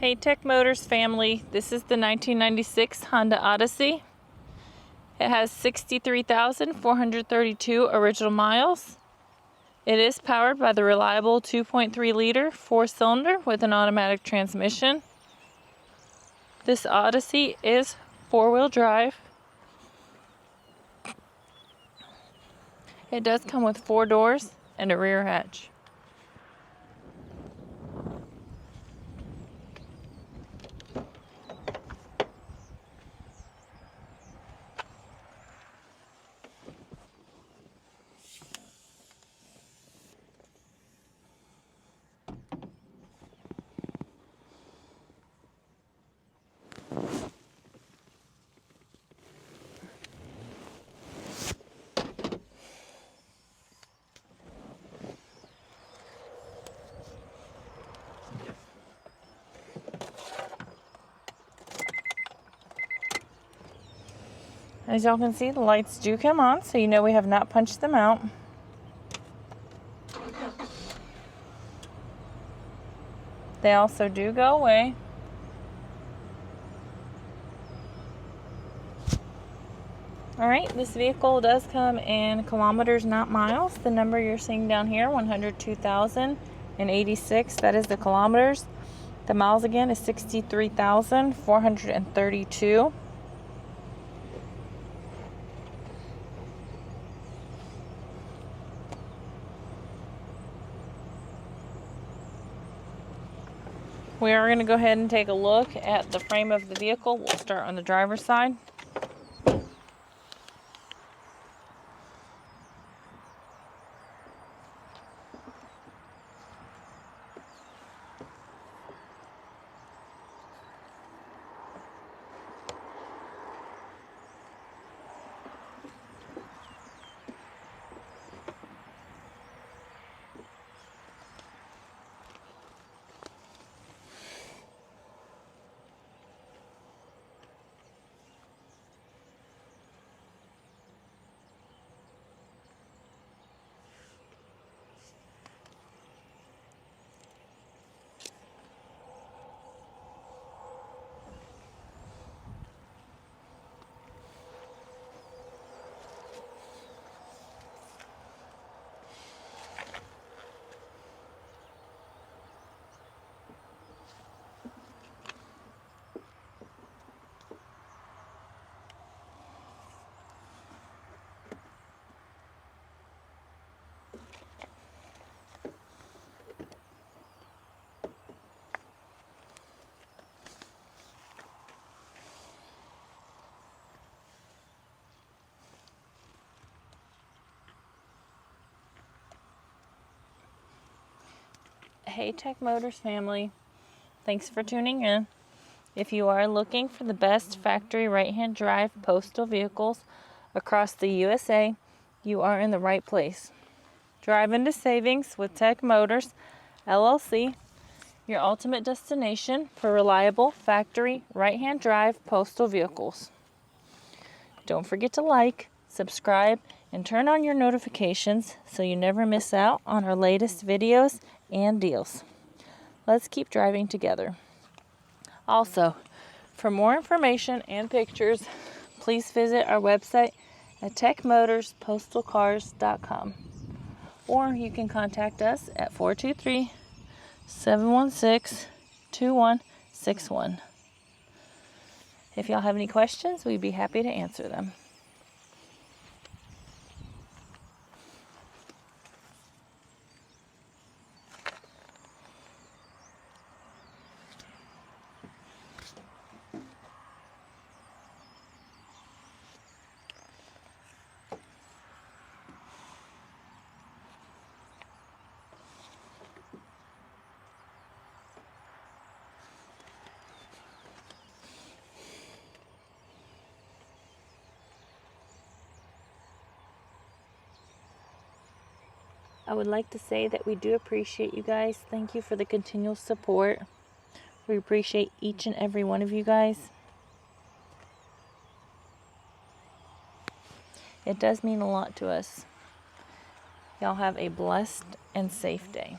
Hey Tech Motors family, this is the 1996 Honda Odyssey. It has 63,432 original miles. It is powered by the reliable 2.3 liter 4-cylinder with an automatic transmission. This Odyssey is 4-wheel drive. It does come with 4 doors and a rear hatch. As y'all can see, the lights do come on, so you know we have not punched them out. They also do go away. Alright, this vehicle does come in kilometers, not miles. The number you're seeing down here, 102,086, that is the kilometers. The miles again is 63,432. We are going to go ahead and take a look at the frame of the vehicle. We'll start on the driver's side. Hey Tech Motors family, thanks for tuning in. If you are looking for the best factory right-hand drive postal vehicles across the USA, you are in the right place. Drive into savings with Tech Motors LLC, your ultimate destination for reliable factory right-hand drive postal vehicles. Don't forget to like, subscribe, and turn on your notifications so you never miss out on our latest videos and deals. Let's keep driving together. Also, for more information and pictures, please visit our website at techmotorspostalcars.com, or you can contact us at 423-716-2161. If y'all have any questions, we'd be happy to answer them. I would like to say that we do appreciate you guys. Thank you for the continual support. We appreciate each and every one of you guys. It does mean a lot to us. Y'all have a blessed and safe day.